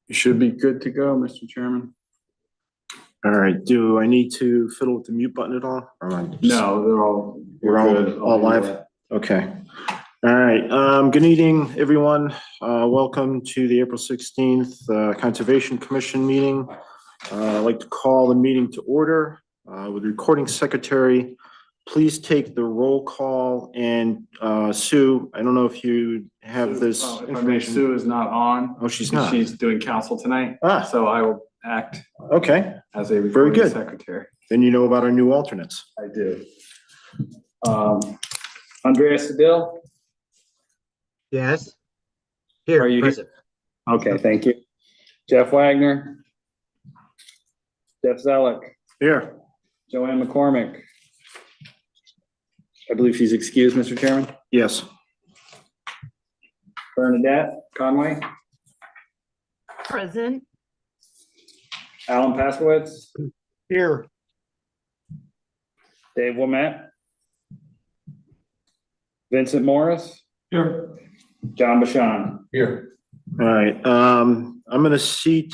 You should be good to go, Mr. Chairman. All right, do I need to fiddle with the mute button at all? Or am I just- No, we're all live? Okay. All right, good evening, everyone. Welcome to the April 16th Conservation Commission meeting. I'd like to call the meeting to order. With the recording secretary, please take the roll call, and Sue, I don't know if you have this information. Sue is not on. Oh, she's not. She's doing council tonight. Ah. So I will act Okay, as a Very recording good. secretary. then you know about our new alternates. I do. Andrea Sedil? Yes. Are Here, you here? present. Okay, thank you. Jeff Wagner? Jeff Zellick? Here. Joanne McCormick? I believe she's excused, Mr. Chairman. Yes. Bernadette Conway? Present. Alan Paskowitz? Here. Dave Womet? Vincent Morris? Here. John Bashan? Here. All right, I'm gonna seat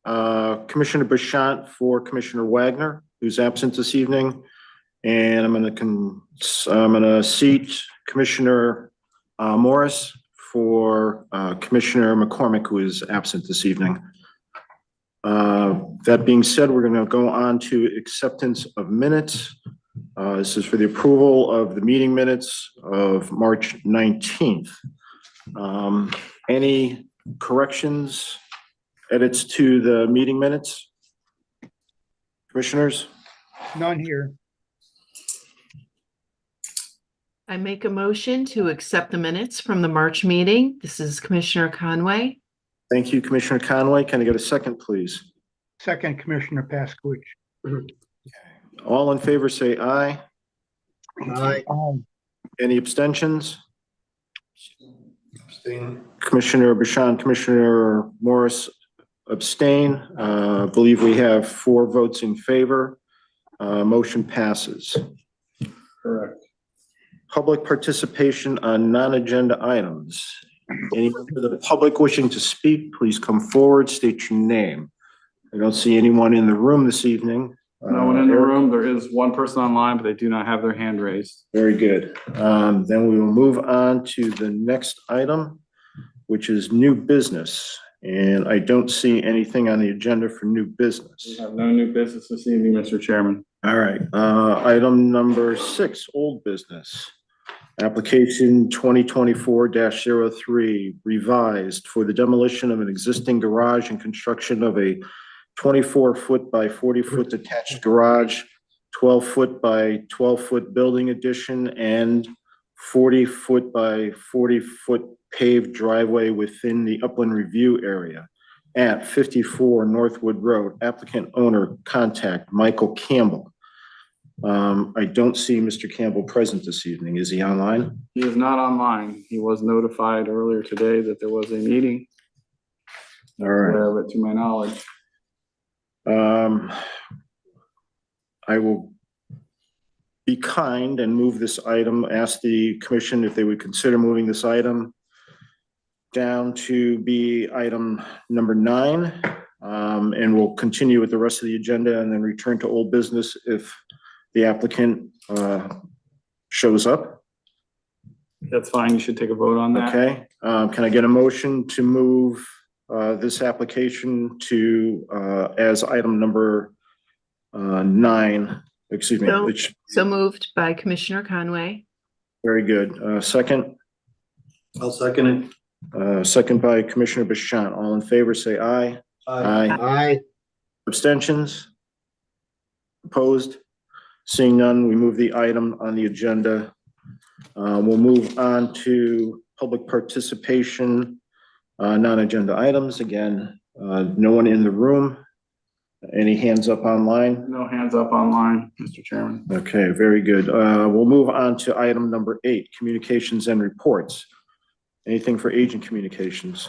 Commissioner Bashant for Commissioner Wagner, who's absent this evening. And I'm gonna seat Commissioner Morris for Commissioner McCormick, who is absent this evening. That being said, we're gonna go on to acceptance of minutes. This is for the approval of the meeting minutes of March 19th. Any corrections, edits to the meeting minutes? Commissioners? None here. I make a motion to accept the minutes from the March meeting. This is Commissioner Conway. Thank you, Commissioner Conway. Can I get a second, please? Second, Commissioner Paskowitz. All in favor, say aye. Aye. Any abstentions? Commissioner Bashan, Commissioner Morris abstain. I believe we have 4 votes in favor. Motion passes. Correct. Public participation on non-agenda items. Any member of the public wishing to speak, please come forward, state your name. I don't see anyone in the room this evening. No one in the Eric? room. There is one person online, but they do not have their hand raised. Very good. Then we will move on to the next item, which is new business. And I don't see anything on the agenda for new We business. have no new business this evening, Mr. Chairman. All right, item number 6, old business. Application 2024-03 revised for the demolition of an existing garage and construction of a 24-foot by 40-foot detached garage, 12-foot by 12-foot building addition, and 40-foot by 40-foot paved driveway within the upland review area at 54 Northwood Road. Applicant owner contact Michael Campbell. I don't see Mr. Campbell present this evening. Is he online? He is not online. He was notified earlier today that there was a meeting. All right. Aware of it to my knowledge. I will be kind and move this item, ask the commission if they would consider moving this item down to be item number 9. And we'll continue with the rest of the agenda and then return to old business if the applicant shows up. That's fine. You should take a vote on that. Okay, can I get a motion to move this application to as item number 9, excuse me. So- which- So moved by Commissioner Conway. Very good. Second? I'll second it. Second by Commissioner Bashant. All in favor, say aye. Aye. Aye. Abstentions? Opposed? Seeing none, we move the item on the agenda. We'll move on to public participation, non-agenda items. Again, no one in the room. Any hands up online? No hands up online, Mr. Chairman. Okay, very good. We'll move on to item number 8, communications and reports. Anything for agent communications?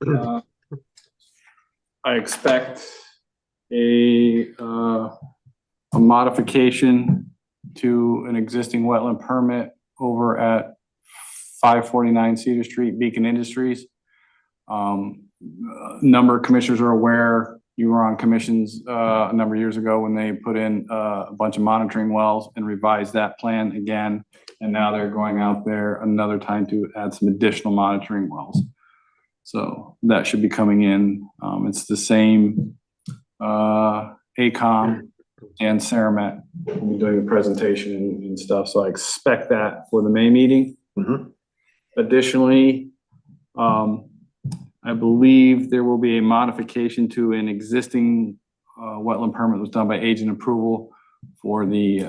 I expect a modification to an existing wetland permit over at 549 Cedar Street, Beacon Industries. Number of commissioners are aware, you were on commissions a number of years ago when they put in a bunch of monitoring wells and revised that plan again. And now they're going out there another time to add some additional monitoring wells. So that should be coming in. It's the same ACOM and Ceramet will be doing the presentation and stuff. So I expect that for the May meeting. Mhm. Additionally, I believe there will be a modification to an existing wetland permit that was done by agent approval for the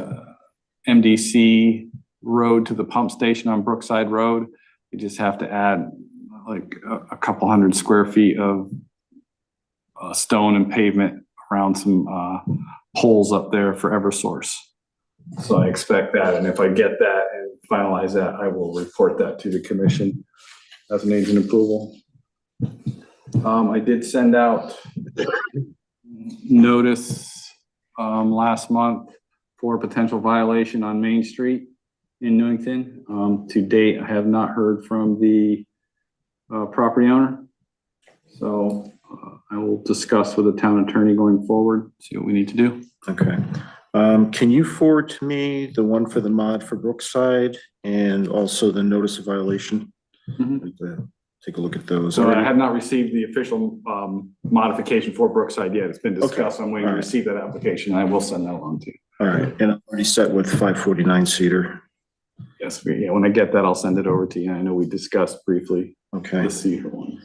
MDC road to the pump station on Brookside Road. You just have to add like a couple hundred square feet of stone and pavement around some poles up there for Eversource. So I expect that, and if I get that and finalize that, I will report that to the commission as an agent approval. I did send out notice last month for potential violation on Main Street in Newington. To date, I have not heard from the property owner. So I will discuss with the town attorney going forward, see what we need to do. Okay. Can you forward to me the one for the mod for Brookside and also the notice of violation? Mhm. I'd like to take a look at those. So I have not received the official modification for Brookside yet. It's been discussed. I'm waiting to All right. receive that application. I will send that along to you. All right, and I'm already set with 549 Cedar. Yes, yeah, when I get that, I'll send it over to you. I know we discussed briefly Okay. the Cedar one.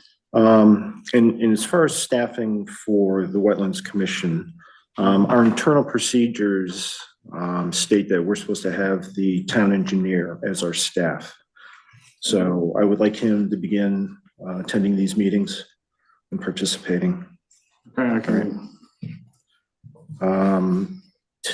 And as far as staffing for the Wetlands Commission, our internal procedures state that we're supposed to have the town engineer as our staff. So I would like him to begin attending these meetings and participating. Okay.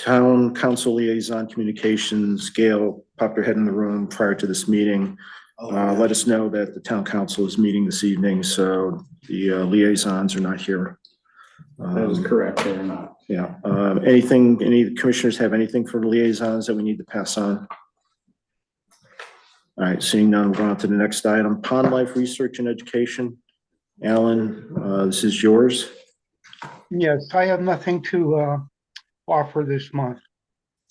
Town council liaison communications, Gail, pop your head in the room prior to this meeting. Let us know that the town council is meeting this evening, so the liaisons are not here. That is correct, they are not. Yeah, any commissioners have anything for liaisons that we need to pass on? All right, seeing none, we're on to the next item, Pond Life Research and Education. Alan, this is yours. Yes, I have nothing to offer this month.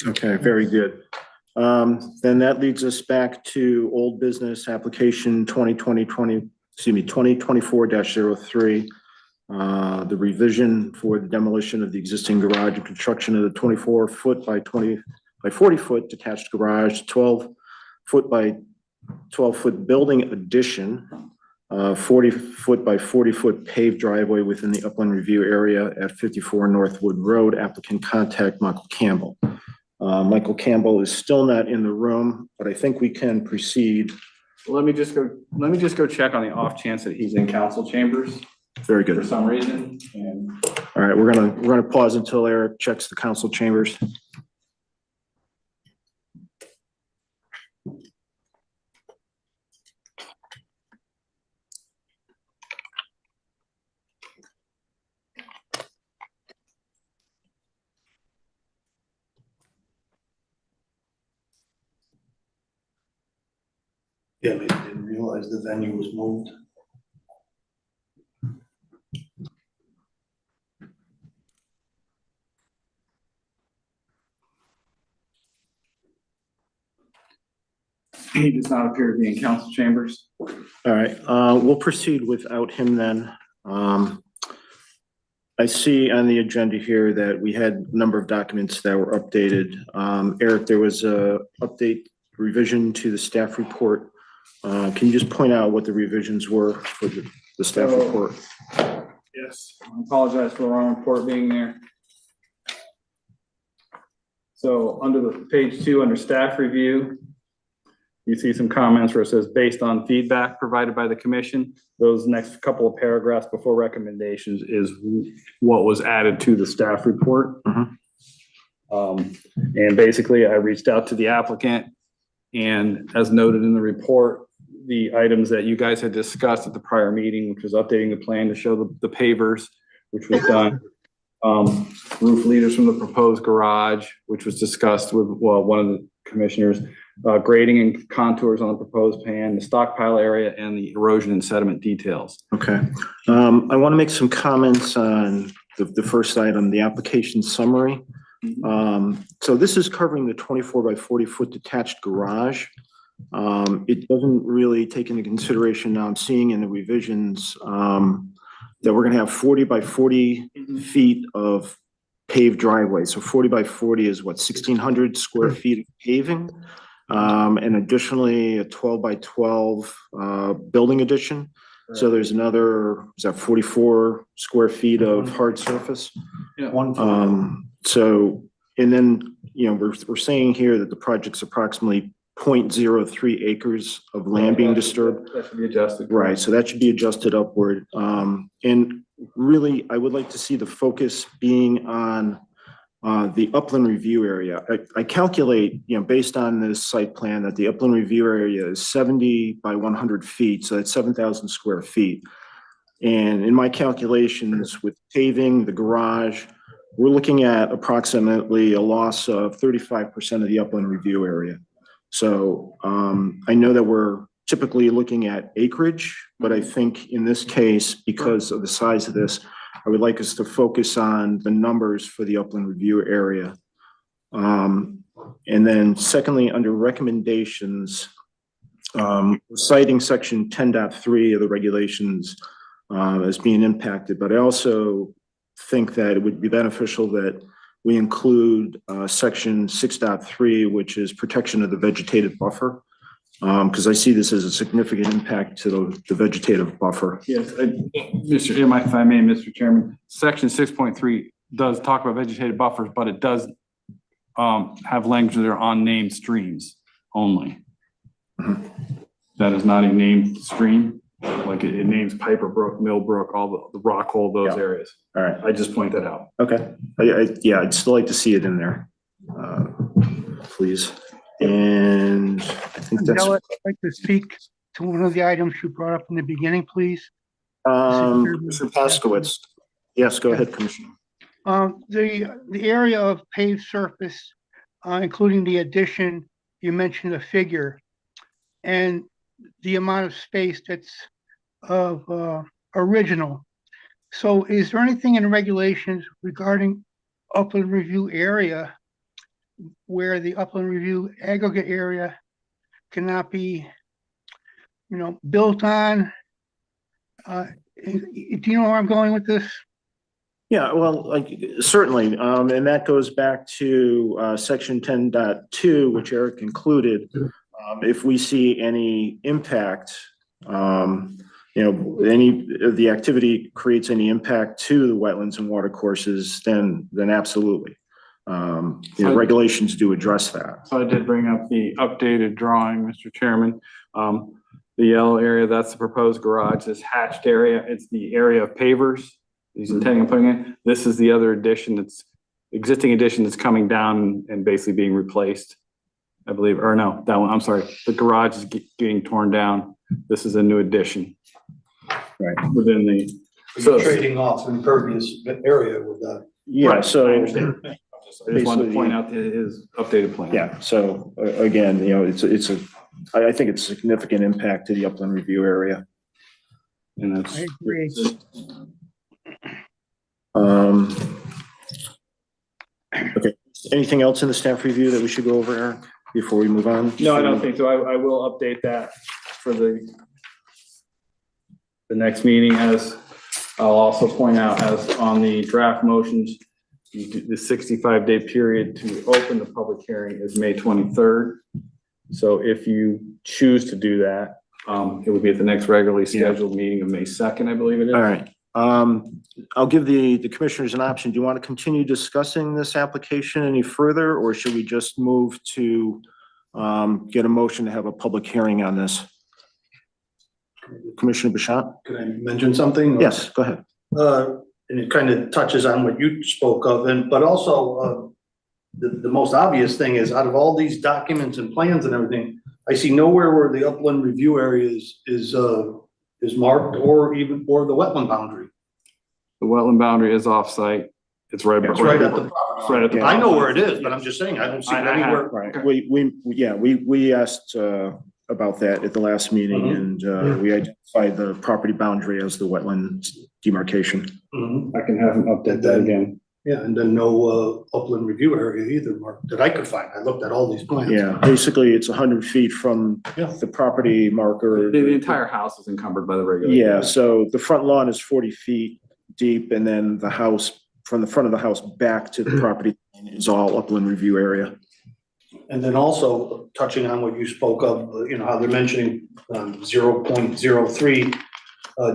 Okay, very good. Then that leads us back to old business application 2024-03. The revision for the demolition of the existing garage and construction of the 24-foot by 40-foot detached garage, 12-foot by 12-foot building addition, 40-foot by 40-foot paved driveway within the upland review area at 54 Northwood Road. Applicant contact Michael Campbell. Michael Campbell is still not in the room, but I think we can proceed. Let me just go check on the off chance that he's in council chambers Very for good. some reason. And All right, we're gonna pause until Eric checks the council chambers. Yeah, maybe didn't realize the venue was moved. he does not appear to be in council chambers. All right, we'll proceed without him then. I see on the agenda here that we had a number of documents that were updated. Eric, there was a update revision to the staff report. Can you just point out what the revisions were for the staff So- report? Yes, I apologize for the wrong report being there. So under the page 2, under staff review, you see some comments where it says, based on feedback provided by the commission. Those next couple of paragraphs before recommendations is what was added to the staff report. And basically I reached out to the applicant, and as noted in the report, the items that you guys had discussed at the prior meeting, which was updating the plan to show the pavers, which was done. Roof leaders from the proposed garage, which was discussed with, well, one of the commissioners, grading and contours on the proposed plan, the stockpile area, and the erosion and sediment details. Okay. I want to make some comments on the first item, the application summary. So this is covering the 24 by 40 foot detached garage. It doesn't really take into consideration, now I'm seeing in the revisions, that we're gonna have 40 by 40 feet of paved driveway. So 40 by 40 is what, 1,600 square feet of paving? And additionally, a 12 by 12 building addition. So there's another, is that 44 square feet of hard surface? Yeah. So, and then, you know, we're saying here that the project's approximately 0.03 acres of land being disturbed. That should be adjusted. Right, so that should be adjusted upward. And really, I would like to see the focus being on the upland review area. I calculate, you know, based on this site plan, that the upland review area is 70 by 100 feet, so that's 7,000 square feet. And in my calculations with paving, the garage, we're looking at approximately a loss of 35% of the upland review area. So I know that we're typically looking at acreage, but I think in this case, because of the size of this, I would like us to focus on the numbers for the upland review area. And then secondly, under recommendations, citing section 10.3 of the regulations as being impacted, but I also think that it would be beneficial that we include section 6.3, which is protection of the vegetative buffer, because I see this as a significant impact to the vegetative buffer. Yes, if I may, Mr. Chairman, section 6.3 does talk about vegetative buffers, but it does have language that are on named streams only. That is not a named stream, like it names Piper Brook, Millbrook, all the Rock Hole, those Yeah. areas. All right, I just point that out. okay. Yeah, I'd still like to see it in there, please. And I think that's, I'd like to speak to one of the items you brought up in the beginning, please. Mr. Paskowitz. Yes, go ahead, Commissioner. The area of paved surface, including the addition, you mentioned a figure, and the amount of space that's of original. So is there anything in the regulations regarding upland review area where the upland review aggregate area cannot be, you know, built on? Do you know where I'm going with this? Yeah, well, like, certainly, and that goes back to section 10.2, which Eric included. If we see any impact, you know, any of the activity creates any impact to the wetlands and water courses, then absolutely. You know, regulations do address that. So I did bring up the updated drawing, Mr. Chairman. The yellow area, that's the proposed garage. This hatched area, it's the area of pavers he's intending on putting in. This is the other addition that's existing addition that's coming down and basically being replaced, I believe, or no, that one, I'm sorry. The garage is getting torn down. This is a new addition. Right. Within the. So trading off impervious area with that. Yeah, Right, I so, understand. I just wanted to point out his updated plan. yeah, so again, you know, I think it's a significant impact to the upland review area. And that's. I agree. Okay, anything else in the staff review that we should go over, Eric, before we move on? No, I don't think so. I will update that for the next meeting, as I'll also point out, as on the draft motions, the 65-day period to open the public hearing is May 23rd. So if you choose to do that, it would be at the next regularly scheduled meeting of May 2nd, I believe it is. All right. I'll give the commissioners an option. Do you want to continue discussing this application any further, or should we just move to get a motion to have a public hearing on this? Commissioner Bashant? Can I mention something? Yes, go ahead. And it kind of touches on what you spoke of, but also the most obvious thing is, out of all these documents and plans and everything, I see nowhere where the upland review area is marked or the wetland boundary. The wetland boundary is off-site. It's right. It's right at the It's right at the. I know property. where it is, but I'm just saying, I don't see it I have- anywhere. Right, Okay. we asked, about that at the last meeting Mhm. and, we identified the property boundary as the wetland demarcation. Mhm. I can have him update that again. Yeah, and then no upland review area either, Mark, that I could find. I looked at all these plans. Yeah, basically it's 100 feet from Yeah. the property marker. The entire house is encumbered by the regular. Yeah, so the front lawn is 40 feet deep and then the house, from the front of the house back to the property is all upland review area. And then also touching on what you spoke of, how they're mentioning 0.03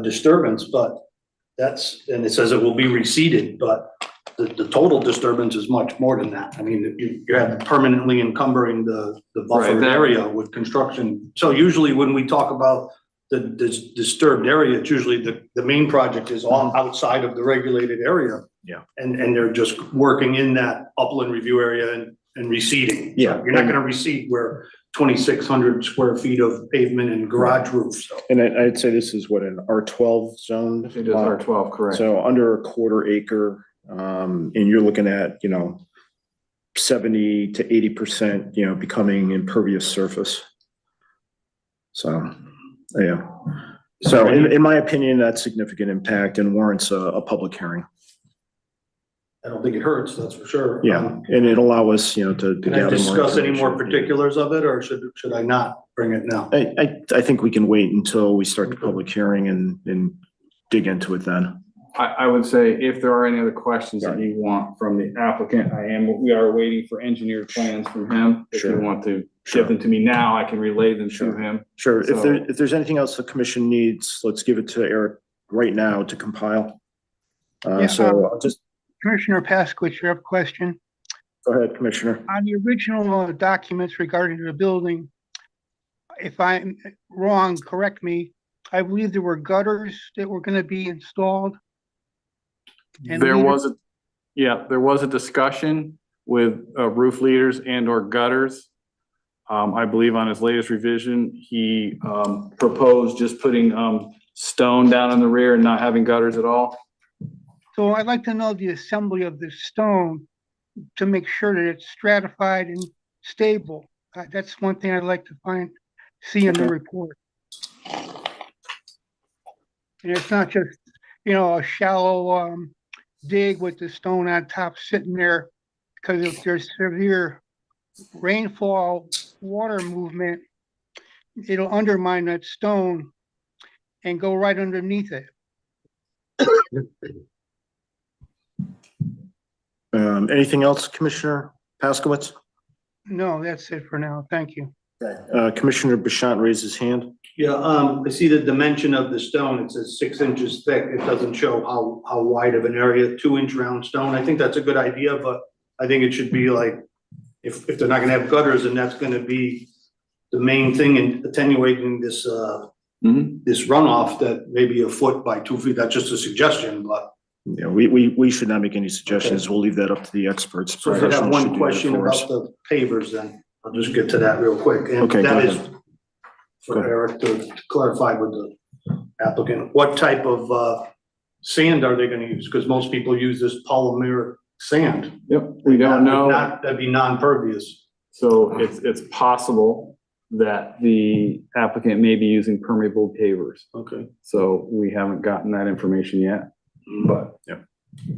disturbance, but and it says it will be receded, but the total disturbance is much more than that. I mean, you have permanently encumbering the buffered that- area with construction. So usually when we talk about the disturbed area, it's usually the main project is all outside of the regulated area. Yeah. And they're just working in that upland review area and receding. So Yeah. you're not gonna recede where 2,600 square feet of pavement and garage roofs. So And I'd say this is what, an R12 zone? It is R12, correct. So under a quarter acre, and you're looking at, 70 to 80%, becoming impervious surface. So, yeah. So in my opinion, that's significant impact and warrants a public hearing. I don't think it hurts, that's for sure. Yeah, and it'll allow us, to Can I gather more discuss any more information. particulars of it, or should I not bring it now? I think we can wait until we start the public hearing and dig into it then. I would say if there are any other questions that you want from the applicant, we are waiting for engineered plans from him. If you Sure. want to Sure. give them to me now, I can relay them to Sure. him. Sure, if So- there's anything else the commission needs, let's give it to Eric right now to compile. Yeah, So I'll just, Commissioner Paskowitz, you have a question? go ahead, Commissioner. On the original documents regarding the building, if I'm wrong, correct me, I believe there were gutters that were gonna be installed. And There leaders? there was a discussion with roof leaders and or gutters. I believe on his latest revision, he proposed just putting stone down in the rear and not having gutters at all. So I'd like to know the assembly of the stone to make sure that it's stratified and stable. That's one thing I'd like to see in the Okay. report. And it's not just, a shallow, dig with the stone on top sitting there. Because if there's severe rainfall, water movement, it'll undermine that stone and go right underneath it. Anything else, Commissioner Paskowitz? No, that's it for now. Thank you. Commissioner Bashan raised his hand. Yeah, I see the dimension of the stone, it says 6 inches thick, it doesn't show how wide of an area, 2-inch round stone, I think that's a good idea, but I think it should be like, if they're not gonna have gutters, and that's gonna be the main thing in attenuating this, this runoff, that maybe a foot by 2 feet, that's just a suggestion, but. Yeah, we should not make any suggestions. We'll leave that up to the experts. So if I have Professionals should one do that question for us. about the pavers, then I'll just get to that real quick. And Okay, go that is ahead. Go for ahead. Eric to clarify with the applicant, what type of sand are they gonna use? Because most people use this polymer sand. Yep, we don't know. That'd be non-pervious. So it's possible that the applicant may be using permeable pavers. Okay. So we haven't gotten that information yet, but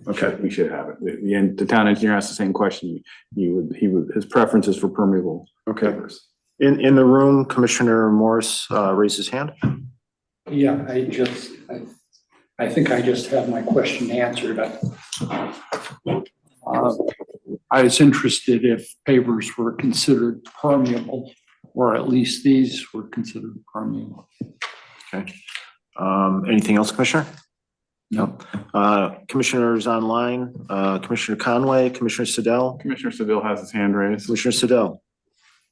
Okay, we should have it. The town engineer asked the same question. His preference is for permeable okay. pavers. In the room, Commissioner Morris raised his hand. Yeah, I think I just have my question answered. I was interested if pavers were considered permeable, or at least these were considered permeable. Okay. Anything else, Commissioner? No. Commissioners online, Commissioner Conway, Commissioner Siddell, Commissioner Seville has his hand raised. Commissioner Siddell.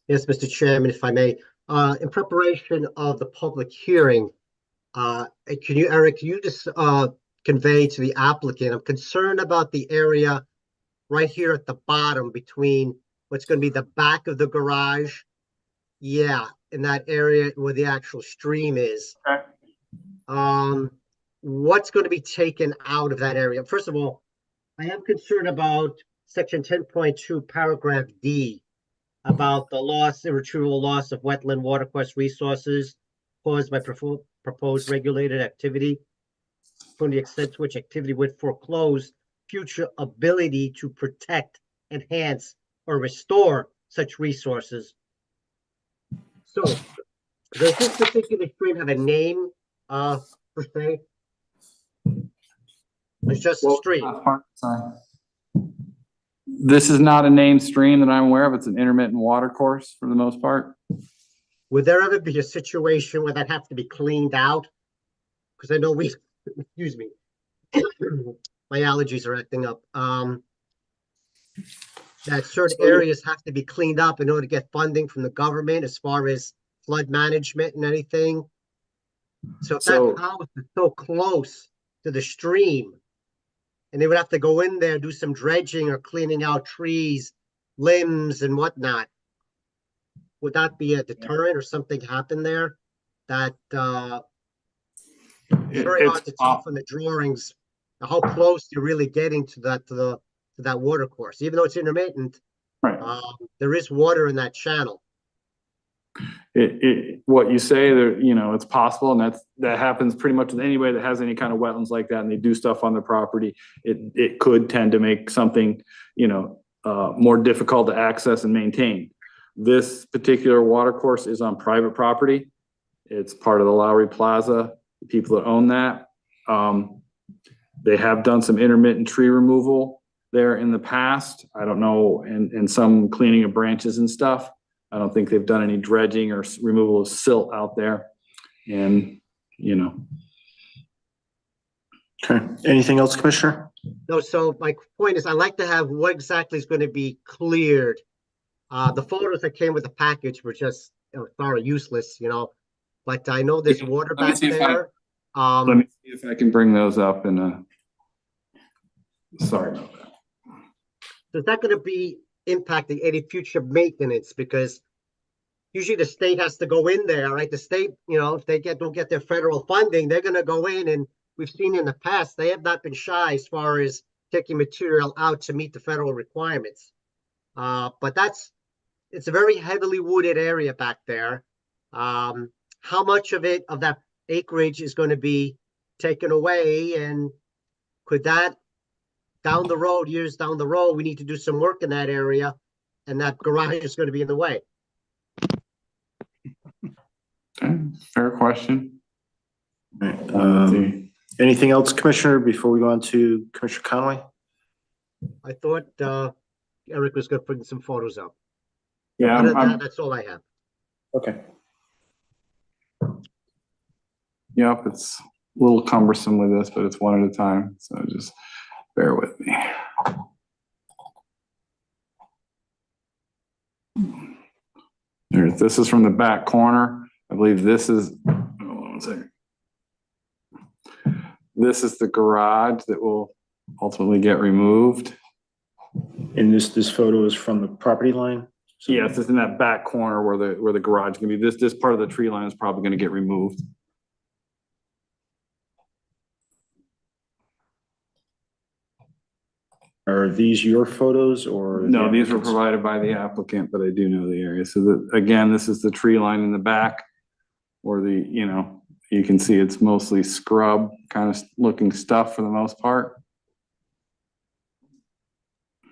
Yes, Mr. Chairman, if I may, in preparation of the public hearing, Eric, can you just convey to the applicant, I'm concerned about the area right here at the bottom between what's going to be the back of the garage. Yeah, in that area where the actual stream is. Okay. What's going to be taken out of that area? First of all, I am concerned about section 10.2, paragraph D, about the loss, irretrievable loss of wetland watercourse resources caused by proposed regulated activity, from the extent to which activity would foreclose future ability to protect, enhance, or restore such resources. So, does this particular stream have a name, per se? It's just a stream. Sorry. This is not a named stream that I'm aware of. It's an intermittent water course for the most part. Would there ever be a situation where that has to be cleaned out? Because I know we, excuse me, my allergies are acting up. That certain areas have to be cleaned up in order to get funding from the government as far as flood management and anything. So if that house is so close to the stream, and they would have to go in there, do some dredging or cleaning out trees, limbs and whatnot, would that be a deterrent or something happen there? That, it's very hard to tell from the drawings how close you're really getting to that water course. Even though it's intermittent, Right. there is water in that channel. What you say there, you know, it's possible, and that happens pretty much with anybody that has any kind of wetlands like that, and they do stuff on their property. It could tend to make something, you know, more difficult to access and maintain. This particular water course is on private property. It's part of the Lowry Plaza, the people that own that. They have done some intermittent tree removal there in the past. I don't know, and some cleaning of branches and stuff. I don't think they've done any dredging or removal of silt out there. And, you know. Okay, anything else, Commissioner? No, so my point is, I like to have what exactly is going to be cleared. The photos that came with the package were just, sorry, useless, you know. But I know there's water Let me back see if there. Let me see if I can bring those up in a. Sorry about that. So is that going to be impacting any future maintenance? Because usually the state has to go in there, right? The state, you know, if they don't get their federal funding, they're going to go in, and we've seen in the past, they have not been shy as far as taking material out to meet the federal requirements. But it's a very heavily wooded area back there. How much of that acreage is going to be taken away, and could that down the road, years down the road, we need to do some work in that area, and that garage is going to be in the way? Okay, fair question. All right, anything else, Commissioner, before we go on to Commissioner Conway? I thought Eric was going to put some photos up. Yeah, Other than that, that's all I have. Okay. Yep, it's a little cumbersome with this, but it's one at a time. So just bear with me. This is from the back corner. I believe this is, hold on one second. This is the garage that will ultimately get removed. And this photo is from the property line? Yes, it's in that back corner where the garage can be. This part of the tree line is probably going to get removed. Are these your photos or? No, these were provided by the applicant, but I do know the area. So again, this is the tree line in the back, or you know, you can see it's mostly scrub kind of looking stuff for the most part.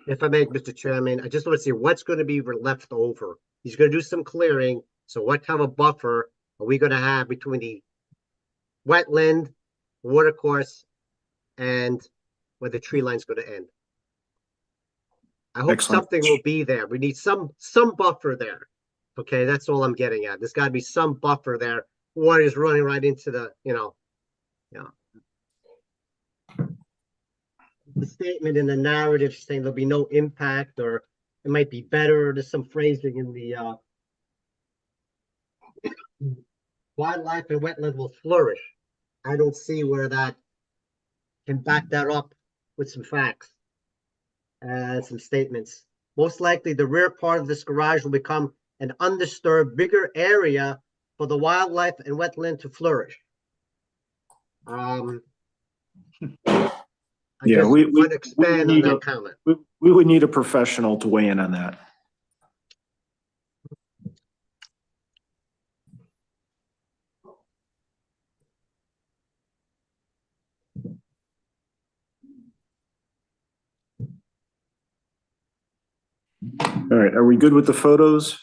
If I may, Mr. Chairman, I just want to see what's going to be left over. He's going to do some clearing. So what kind of buffer are we going to have between the wetland, watercourse, and where the tree line's going to end? I hope Excellent. something will be there. We need some buffer there. Okay, that's all I'm getting at. There's got to be some buffer there. Water is running right into the, you know, the statement in the narrative saying there'll be no impact, or it might be better. There's some phrasing in the wildlife and wetland will flourish. I don't see where that can back that up with some facts and some statements. Most likely the rear part of this garage will become an undisturbed bigger area for the wildlife and wetland to flourish. I Yeah, just we want to expand on need that comment. we would need a professional to weigh in on that. All right, are we good with the photos?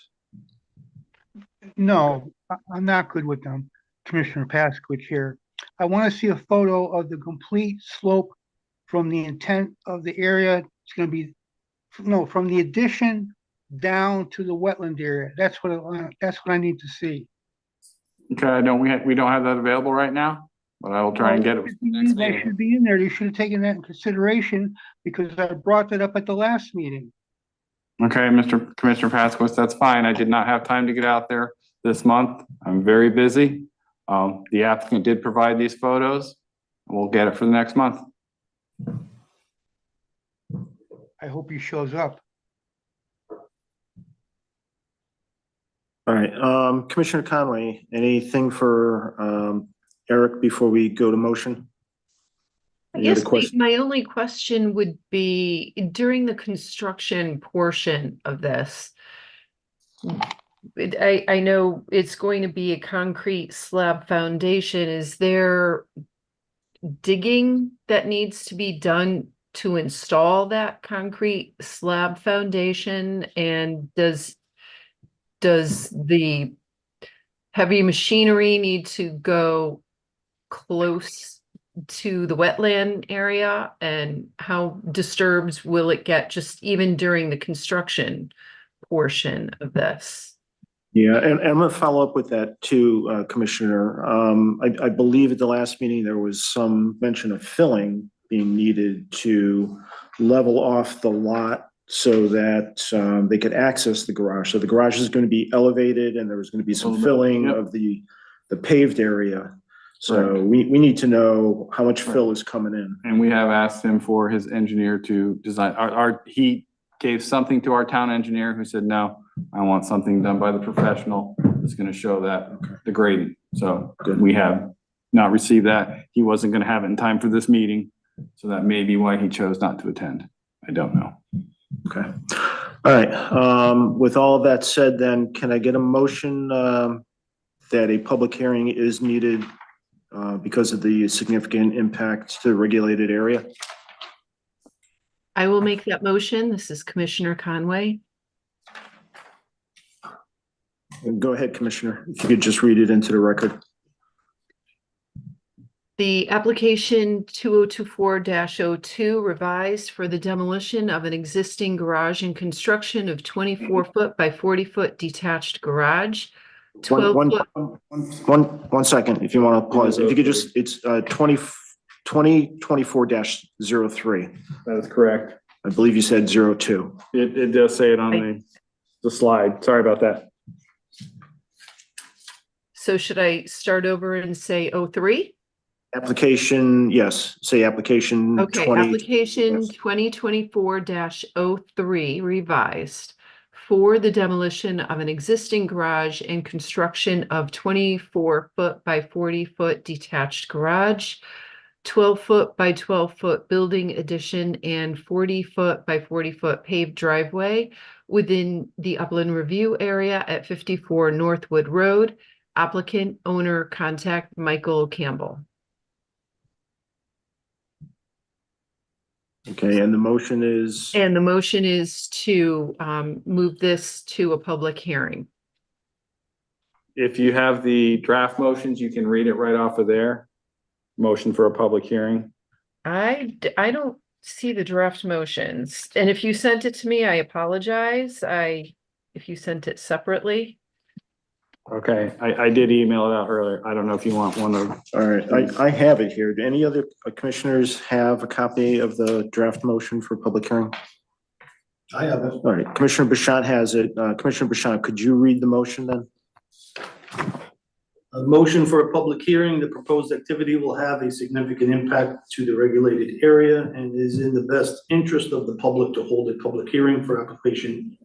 No, I'm not good with them, Commissioner Pasquich here. I want to see a photo of the complete slope from the intent of the area. It's going to be, no, from the addition down to the wetland area. That's what I need to see. Okay, I don't, we don't have that available right now, but I will try and get it. next That meeting. should be in there. You should have taken that in consideration because I brought that up at the last meeting. Okay, Mr. Commissioner Pasquis, that's fine. I did not have time to get out there this month. I'm very busy. The applicant did provide these photos. We'll get it for the next month. I hope he shows up. All right, Commissioner Conway, anything for Eric before we go to motion? I Any other guess questions? my only question would be during the construction portion of this. I know it's going to be a concrete slab foundation. Is there digging that needs to be done to install that concrete slab foundation? And does the heavy machinery need to go close to the wetland area? And how disturbed will it get just even during the construction portion of this? Yeah, and I'm gonna follow up with that too, Commissioner. I believe at the last meeting, there was some mention of filling being needed to level off the lot so that they could access the garage. So the garage is going to be elevated and there was going to be some filling Yep. of the paved area. So Right. we need to know how much fill is coming in. And we have asked him for his engineer to design, he gave something to our town engineer who said, no, I want something done by the professional that's gonna show that the grading. So Good. we have not received that. He wasn't gonna have it in time for this meeting. So that may be why he chose not to attend. I don't know. Okay. All right. With all of that said, then can I get a motion that a public hearing is needed because of the significant impact to the regulated area? I will make that motion. This is Commissioner Conway. Go ahead, Commissioner. If you could just read it into the record. The application 2024-02 revised for the demolition of an existing garage and construction of 24-foot by 40-foot detached garage. 12-foot. One second, if you want to pause. If you could just, it's 2024-03. That is correct. I believe you said 02. It does say it on the slide. Sorry about that. So should I start over and say 03? Application, yes, say application Okay, 20. application yes. 2024-03 revised for the demolition of an existing garage and construction of 24-foot by 40-foot detached garage, 12-foot by 12-foot building addition, and 40-foot by 40-foot paved driveway within the upland review area at 54 Northwood Road. Applicant, owner, contact Michael Campbell. Okay, and the motion is, And the motion is to move this to a public hearing. If you have the draft motions, you can read it right off of there. Motion for a public hearing. I don't see the draft motions. And if you sent it to me, I apologize. If you sent it separately. Okay, I did email it out earlier. I don't know if you want one of. all right, I have it here. Do any other commissioners have a copy of the draft motion for public hearing? I have it. All right, Commissioner Bouchard has it. Commissioner Bouchard, could you read the motion then? A motion for a public hearing. The proposed activity will have a significant impact to the regulated area and is in the best interest of the public to hold a public hearing for application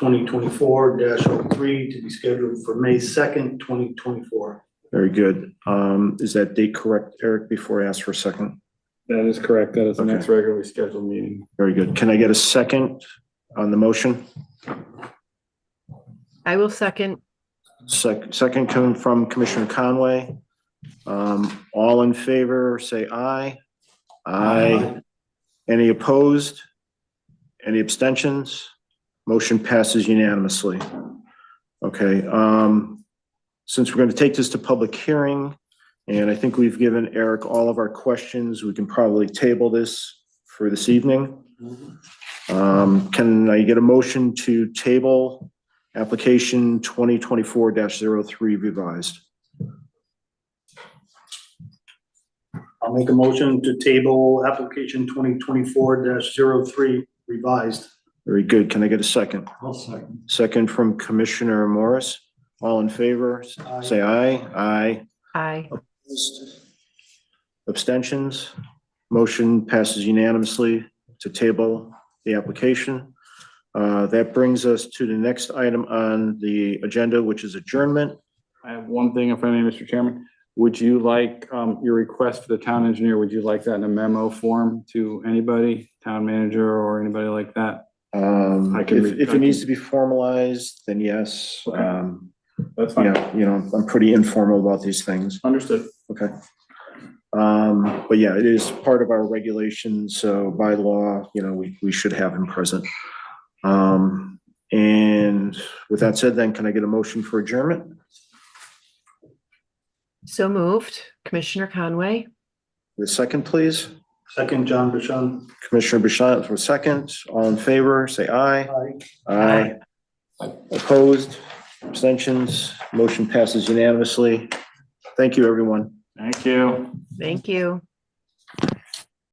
2024-03 to be scheduled for May 2nd, 2024. Very good. Is that date correct, Eric, before I ask for a second? That is correct. That is the Okay. next regularly scheduled meeting. Very good. Can I get a second on the motion? I will second. Second coming from Commissioner Conway. All in favor, say aye. Aye. Any opposed? Any abstentions? Motion passes unanimously. Okay, since we're going to take this to public hearing, and I think we've given Eric all of our questions, we can probably table this for this evening. Can I get a motion to table application 2024-03 revised? I'll make a motion to table application 2024-03 revised. Very good. Can I get a second? I'll second. Second from Commissioner Morris. All in favor, say aye. Aye. Aye. Abstentions? Motion passes unanimously to table the application. That brings us to the next item on the agenda, which is adjournment. I have one thing, if I may, Mr. Chairman. Would you like, your request for the town engineer, would you like that in a memo form to anybody, town manager or anybody like that? I can If it needs to be formalized, then yes. Okay. That's fine. Yeah, I'm pretty informal about these things. Understood. Okay. But yeah, it is part of our regulations, so by law, we should have him present. And with that said, then can I get a motion for adjournment? So moved. Commissioner Conway? The second, please. Second, John Bishon. Commissioner Bishop for second. All in favor, say aye. Aye. Aye. Opposed, abstentions, motion passes unanimously. Thank you, everyone. Thank you. Thank you.